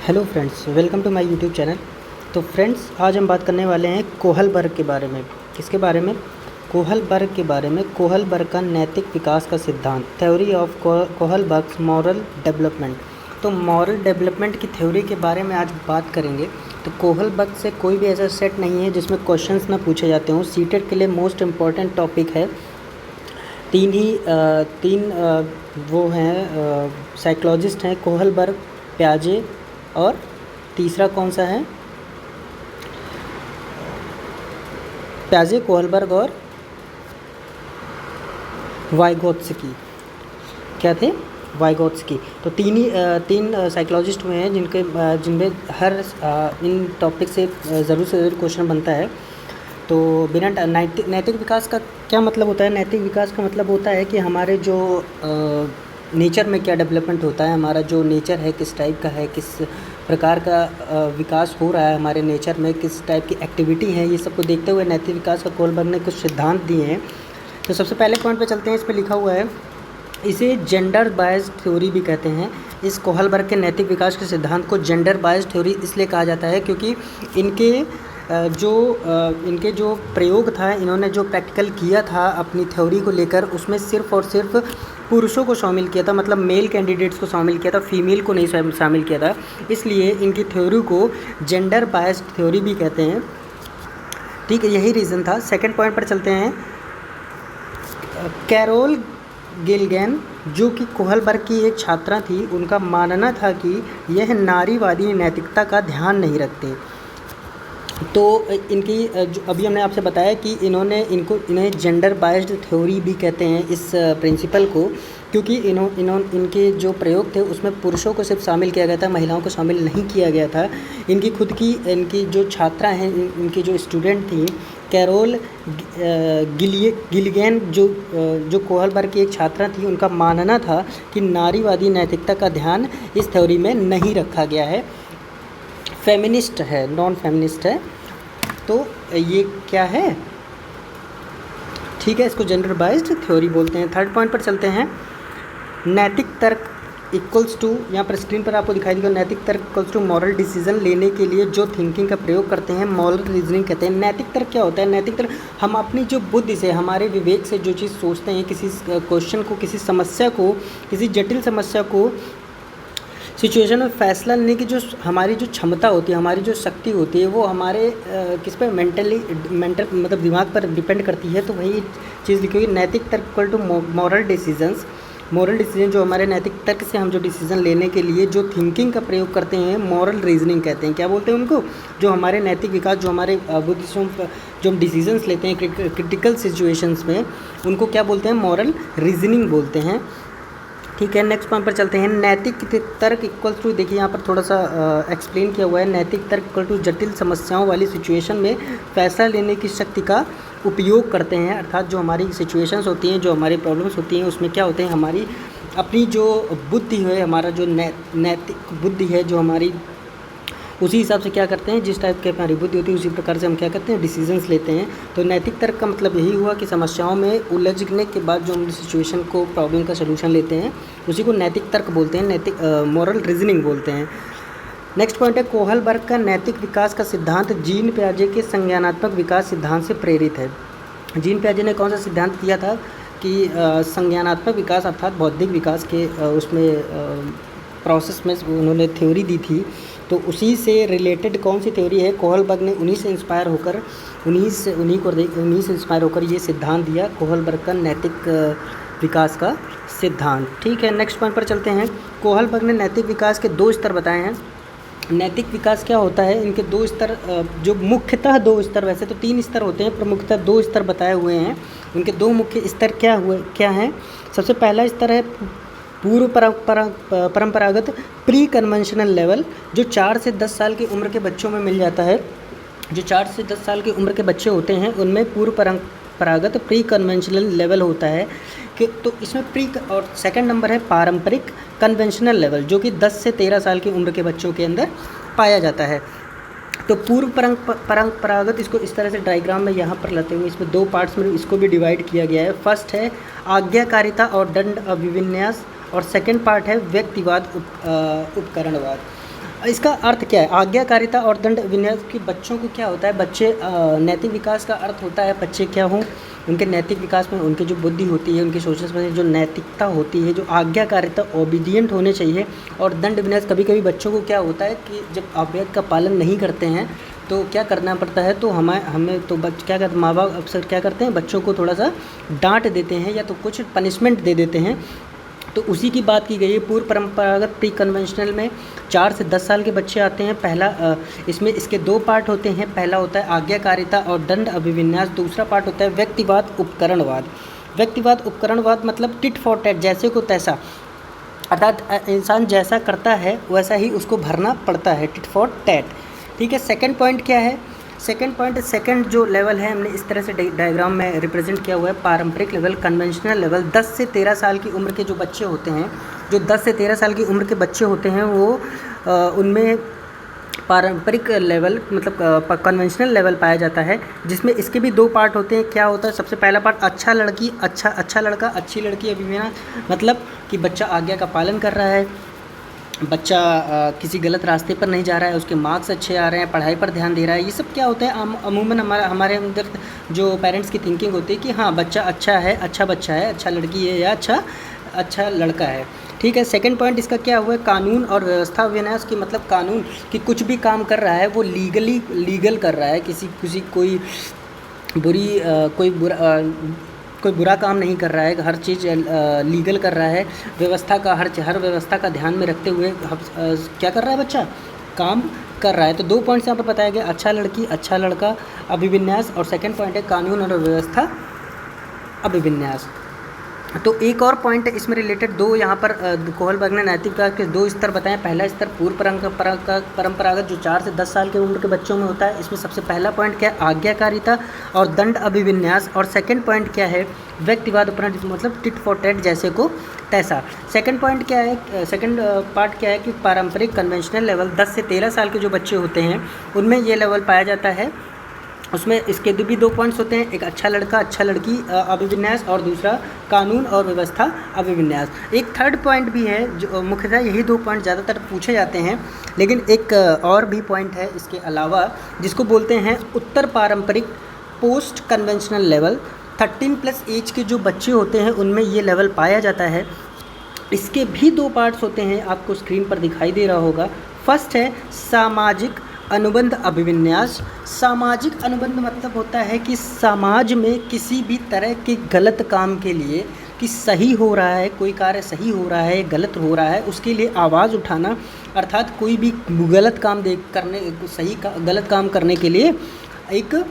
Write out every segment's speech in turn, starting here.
Hello friends, welcome to my YouTube channel. तो friends, आज हम बात करने वाले हैं कोहलबर्ग के बारे में। किसके बारे में? कोहलबर्ग के बारे में। कोहलबर्ग का नैतिक विकास का सिद्धांत, थ्योरी ऑफ कोहलबर्ग्स मॉरल डेवलपमेंट। तो मॉरल डेवलपमेंट की थ्योरी के बारे में आज बात करेंगे। तो कोहलबर्ग से कोई भी ऐसा सेट नहीं है जिसमें क्वेश्चंस ना पूछे जाते हों। सीटेट के लिए मोस्ट इम्पॉर्टेंट टॉपिक है। तीन वो हैं साइकोलॉजिस्ट हैं, कोहलबर्ग, प्याजे और तीसरा कौन सा है? प्याजे, कोहलबर्ग और वाइगोत्स्की। क्या थे? वाइगोत्स्की। तो तीन साइकोलॉजिस्ट हुए हैं जिनमें हर इन टॉपिक से ज़रूर से ज़रूर क्वेश्चन बनता है। तो बिना नैतिक विकास का क्या मतलब होता है? नैतिक विकास का मतलब होता है कि हमारे जो नेचर में क्या डेवलपमेंट होता है, हमारा जो नेचर है किस टाइप का है, किस प्रकार का विकास हो रहा है हमारे नेचर में, किस टाइप की एक्टिविटी है, ये सबको देखते हुए नैतिक विकास का कोहलबर्ग ने कुछ सिद्धांत दिए हैं। तो सबसे पहले पॉइंट पे चलते हैं। इस पर लिखा हुआ है, इसे जेंडर बायस्ड थ्योरी भी कहते हैं। इस कोहलबर्ग के नैतिक विकास के सिद्धांत को जेंडर बायस्ड थ्योरी इसलिए कहा जाता है क्योंकि इनके जो प्रयोग था, इन्होंने जो प्रैक्टिकल किया था अपनी थ्योरी को लेकर, उसमें सिर्फ़ और सिर्फ पुरुषों को शामिल किया था, मतलब मेल कैंडिडेट्स को शामिल किया था, फीमेल को नहीं शामिल किया था। इसलिए इनकी थ्योरी को जेंडर बायस्ड थ्योरी भी कहते हैं। ठीक है, यही रीज़न था। सेकंड पॉइंट पर चलते हैं। कैरोल गिलगैन, जो कि कोहलबर्ग की एक छात्रा थी, उनका मानना था कि यह नारीवादी नैतिकता का ध्यान नहीं रखते। तो इनकी जो अभी हमने आपसे बताया कि इन्हें जेंडर बायस्ड थ्योरी भी कहते हैं इस प्रिंसिपल को, क्योंकि इनके जो प्रयोग थे उसमें पुरुषों को सिर्फ शामिल किया गया था, महिलाओं को शामिल नहीं किया गया था। इनकी जो छात्रा हैं, इनकी जो स्टूडेंट थी, कैरोल गिलगैन, जो कोहलबर्ग की एक छात्रा थी, उनका मानना था कि नारीवादी नैतिकता का ध्यान इस थ्योरी में नहीं रखा गया है। फेमिनिस्ट है, नॉन फेमिनिस्ट है। तो ये क्या है? ठीक है, इसको जेंडर बायस्ड थ्योरी बोलते हैं। थर्ड पॉइंट पर चलते हैं। नैतिक तर्क इक्वल्स टू, यहाँ पर स्क्रीन पर आपको दिखाई देगा, नैतिक तर्क इक्वल्स टू मॉरल डिसीजन लेने के लिए जो थिंकिंग का प्रयोग करते हैं, मॉरल रीजनिंग कहते हैं। नैतिक तर्क क्या होता है? नैतिक तर्क हम अपनी जो बुद्धि से, हमारे विवेक से जो चीज़ सोचते हैं, किसी क्वेश्चन को, किसी समस्या को, किसी जटिल समस्या को, सिचुएशन में फैसला लेने की जो हमारी जो क्षमता होती है, हमारी जो शक्ति होती है, वो हमारे किस पर मेंटल मतलब दिमाग पर डिपेंड करती है। तो वही चीज़ लिखी हुई, नैतिक तर्क equal to moral decisions. Moral decision, जो हमारे नैतिक तर्क से हम जो डिसीजन लेने के लिए जो थिंकिंग का प्रयोग करते हैं, मॉरल रीजनिंग कहते हैं। क्या बोलते हैं उनको? जो हमारे नैतिक विकास, जो हमारे बुद्धि से जो हम डिसीजंस लेते हैं क्रिटिकल सिचुएशंस में, उनको क्या बोलते हैं? मॉरल रीजनिंग बोलते हैं। ठीक है, नेक्स्ट पॉइंट पर चलते हैं। नैतिक तर्क इक्वल टू, देखिए यहाँ पर थोड़ा सा एक्सप्लेन किया हुआ है। नैतिक तर्क इक्वल टू जटिल समस्याओं वाली सिचुएशन में फैसला लेने की शक्ति का उपयोग करते हैं। अर्थात जो हमारी सिचुएशंस होती हैं, जो हमारी प्रॉब्लम्स होती हैं, उसमें क्या होते हैं, हमारी अपनी जो बुद्धि है, हमारा जो नैतिक बुद्धि है, जो हमारी, उसी हिसाब से क्या करते हैं, जिस टाइप की हमारी बुद्धि होती है उसी प्रकार से हम क्या करते हैं, डिसीजंस लेते हैं। तो नैतिक तर्क का मतलब यही हुआ कि समस्याओं में उलझने के बाद जो हम सिचुएशन को, प्रॉब्लम का सलूशन लेते हैं, उसी को नैतिक तर्क बोलते हैं, नैतिक मॉरल रीजनिंग बोलते हैं। नेक्स्ट पॉइंट है, कोहलबर्ग का नैतिक विकास का सिद्धांत जीन पियाजे के संज्ञानात्मक विकास सिद्धांत से प्रेरित है। जीन पियाजे ने कौन सा सिद्धांत किया था कि संज्ञानात्मक विकास अर्थात बौद्धिक विकास के उसमें प्रोसेस में उन्होंने थ्योरी दी थी। तो उसी से रिलेटेड कौन सी थ्योरी है? कोहलबर्ग ने उन्हीं से इंस्पायर होकर ये सिद्धांत दिया, कोहलबर्ग का नैतिक विकास का सिद्धांत। ठीक है, नेक्स्ट पॉइंट पर चलते हैं। कोहलबर्ग ने नैतिक विकास के 2 स्तर बताए हैं। नैतिक विकास क्या होता है? इनके 2 स्तर, जो मुख्यतः 2 स्तर, वैसे तो 3 स्तर होते हैं, प्रमुखतः 2 स्तर बताए हुए हैं। उनके 2 मुख्य स्तर क्या हैं? सबसे पहला स्तर है पूर्व परंपरागत प्री कन्वेंशनल लेवल, जो 4 से 10 साल की उम्र के बच्चों में मिल जाता है। जो 4 से 10 साल की उम्र के बच्चे होते हैं, उनमें पूर्व परंपरागत प्री कन्वेंशनल लेवल होता है कि, तो इसमें प्री, और सेकंड नंबर है पारंपरिक कन्वेंशनल लेवल, जो कि 10 से 13 साल की उम्र के बच्चों के अंदर पाया जाता है। तो पूर्व परंपरागत, इसको इस तरह से डायग्राम में यहाँ पर लाते हुए इसमें 2 पार्ट्स में इसको भी डिवाइड किया गया है। फर्स्ट है आज्ञाकारिता और दंड अभिविन्यास, और सेकंड पार्ट है व्यक्तिवाद उपकरणवाद। इसका अर्थ क्या है? आज्ञाकारिता और दंड विन्यास कि बच्चों को क्या होता है, बच्चे नैतिक विकास का अर्थ होता है बच्चे क्या हों, उनके नैतिक विकास में उनकी जो बुद्धि होती है, उनकी सोचने समझने जो नैतिकता होती है, जो आज्ञाकारिता ओबीडियंट होने चाहिए। और दंड विन्यास कभी कभी बच्चों को क्या होता है कि जब अवैध का पालन नहीं करते हैं तो क्या करना पड़ता है, तो हमें तो क्या करते, माँ बाप अक्सर क्या करते हैं, बच्चों को थोड़ा सा डांट देते हैं या तो कुछ पनिशमेंट दे देते हैं। तो उसी की बात की गई है। पूर्व परंपरागत प्री कन्वेंशनल में 4 से 10 साल के बच्चे आते हैं। पहला इसमें इसके 2 पार्ट होते हैं। पहला होता है आज्ञाकारिता और दंड अभिविन्यास। दूसरा पार्ट होता है व्यक्तिवाद उपकरणवाद। व्यक्तिवाद उपकरणवाद मतलब टिट फॉर टैट, जैसे को तैसा, अर्थात इंसान जैसा करता है वैसा ही उसको भरना पड़ता है, टिट फॉर टैट। ठीक है। सेकंड पॉइंट क्या है? सेकंड जो लेवल है हमने इस तरह से डायग्राम में रिप्रेजेंट किया हुआ है। पारंपरिक लेवल, कन्वेंशनल लेवल, 10 से 13 साल की उम्र के जो बच्चे होते हैं, जो 10 से 13 साल की उम्र के बच्चे होते हैं वो उनमें पारंपरिक लेवल मतलब कन्वेंशनल लेवल पाया जाता है, जिसमें इसके भी 2 पार्ट होते हैं। क्या होता है? सबसे पहला पार्ट अच्छा लड़का अच्छी लड़की अभिविन्यास, मतलब कि बच्चा आज्ञा का पालन कर रहा है, बच्चा किसी गलत रास्ते पर नहीं जा रहा है, उसके मार्क्स अच्छे आ रहे हैं, पढ़ाई पर ध्यान दे रहा है। ये सब क्या होता है, अमूमन हमारे अंदर जो पेरेंट्स की थिंकिंग होती है कि हाँ बच्चा अच्छा है, अच्छा बच्चा है, अच्छा लड़की है या अच्छा लड़का है। ठीक है। सेकंड पॉइंट इसका क्या हुआ है? कानून और व्यवस्था विन्यास की मतलब कानून कि कुछ भी काम कर रहा है वो लीगल कर रहा है, किसी कोई बुरा काम नहीं कर रहा है, हर चीज़ लीगल कर रहा है। व्यवस्था का हर व्यवस्था का ध्यान में रखते हुए क्या कर रहा है, बच्चा काम कर रहा है। तो 2 पॉइंट्स यहाँ पर बताया गया, अच्छा लड़की अच्छा लड़का अभिविन्यास, और सेकंड पॉइंट है कानून और व्यवस्था अभिविन्यास। तो एक और पॉइंट है इसमें रिलेटेड, 2 यहाँ पर कोहलबर्ग ने नैतिक विकास के 2 स्तर बताए। पहला स्तर पूर्व परंपरागत जो 4 से 10 साल की उम्र के बच्चों में होता है। इसमें सबसे पहला पॉइंट क्या है? आज्ञाकारिता और दंड अभिविन्यास। और सेकंड पॉइंट क्या है? व्यक्तिवाद उपकरण, मतलब टिट फॉर टैट, जैसे को तैसा। सेकंड पॉइंट क्या है? सेकंड पार्ट क्या है कि पारंपरिक कन्वेंशनल लेवल 10 से 13 साल के जो बच्चे होते हैं उनमें ये लेवल पाया जाता है। उसमें इसके भी 2 पॉइंट्स होते हैं, एक अच्छा लड़का अच्छा लड़की अभिविन्यास और दूसरा कानून और व्यवस्था अभिविन्यास। एक थर्ड पॉइंट भी है जो मुख्यतः यही 2 पॉइंट ज़्यादातर पूछे जाते हैं, लेकिन एक और भी पॉइंट है इसके अलावा जिसको बोलते हैं उत्तर पारंपरिक पोस्ट कन्वेंशनल लेवल। 13+ एज के जो बच्चे होते हैं उनमें ये लेवल पाया जाता है। इसके भी 2 पार्ट्स होते हैं, आपको स्क्रीन पर दिखाई दे रहा होगा। फर्स्ट है सामाजिक अनुबंध अभिविन्यास। सामाजिक अनुबंध मतलब होता है कि समाज में किसी भी तरह के गलत काम के लिए, कि सही हो रहा है, कोई कार्य सही हो रहा है, गलत हो रहा है, उसके लिए आवाज़ उठाना, अर्थात कोई भी गलत काम करने के लिए एक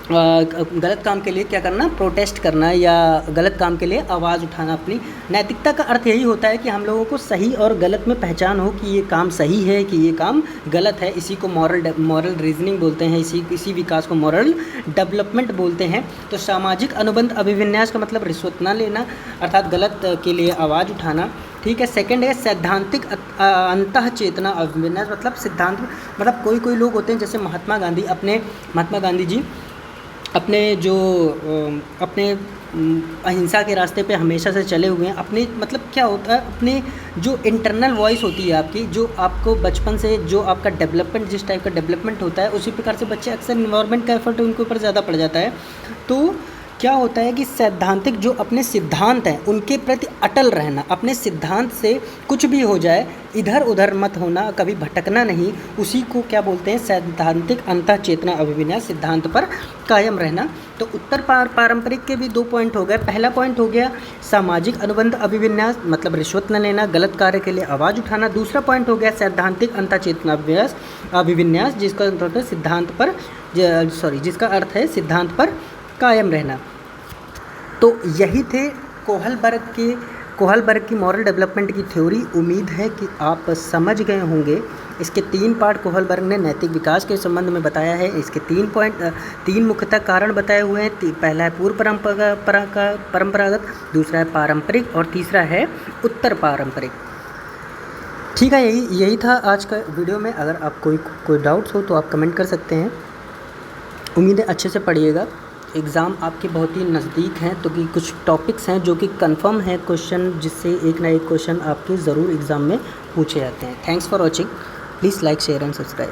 गलत काम के लिए क्या करना, प्रोटेस्ट करना या गलत काम के लिए आवाज़ उठाना। अपनी नैतिकता का अर्थ यही होता है कि हम लोगों को सही और गलत में पहचान हो कि ये काम सही है कि ये काम गलत है। इसी को मॉरल रीजनिंग बोलते हैं, इसी विकास को मॉरल डेवलपमेंट बोलते हैं। तो सामाजिक अनुबंध अभिविन्यास का मतलब रिश्वत ना लेना, अर्थात गलत के लिए आवाज़ उठाना। ठीक है। सेकंड है सैद्धांतिक अंतः चेतना अभिविन्यास, मतलब सिद्धांत, मतलब कोई लोग होते हैं जैसे महात्मा गांधी जी अपने अहिंसा के रास्ते पे हमेशा से चले हुए हैं। अपने मतलब क्या होता है, अपने जो इंटरनल वॉइस होती है आपकी, जो आपको बचपन से जो आपका डेवलपमेंट, जिस टाइप का डेवलपमेंट होता है उसी प्रकार से बच्चे अक्सर इन्वायरमेंट का एफर्ट उनके ऊपर ज़्यादा पड़ जाता है। तो क्या होता है कि सैद्धांतिक जो अपने सिद्धांत हैं उनके प्रति अटल रहना, अपने सिद्धांत से कुछ भी हो जाए इधर उधर मत होना, कभी भटकना नहीं, उसी को क्या बोलते हैं, सैद्धांतिक अंतः चेतना अभिविन्यास, सिद्धांत पर कायम रहना। तो उत्तर पारंपरिक के भी 2 पॉइंट हो गए। पहला पॉइंट हो गया सामाजिक अनुबंध अभिविन्यास, मतलब रिश्वत न लेना, गलत कार्य के लिए आवाज़ उठाना। दूसरा पॉइंट हो गया सैद्धांतिक अंतः चेतना अभिविन्यास, जिसका अर्थ है सिद्धांत पर कायम रहना। तो यही थे कोहलबर्ग की मॉरल डेवलपमेंट की थ्योरी। उम्मीद है कि आप समझ गए होंगे। इसके 3 पार्ट कोहलबर्ग ने नैतिक विकास के संबंध में बताया है। इसके 3 मुख्यतः कारण बताए हुए हैं। पहला है पूर्व परंपरागत, दूसरा है पारंपरिक और तीसरा है उत्तर पारंपरिक। ठीक है, यही था आज का वीडियो में। अगर आप कोई डाउट्स हो तो आप कमेंट कर सकते हैं। उम्मीद है अच्छे से पढ़िएगा। एग्ज़ाम आपके बहुत ही नज़दीक हैं, तो कि कुछ टॉपिक्स हैं जो कि कंफर्म है क्वेश्चन, जिससे एक ना एक क्वेश्चन आपके ज़रूर एग्ज़ाम में पूछे जाते हैं। Thanks for watching. Please like share and subscribe.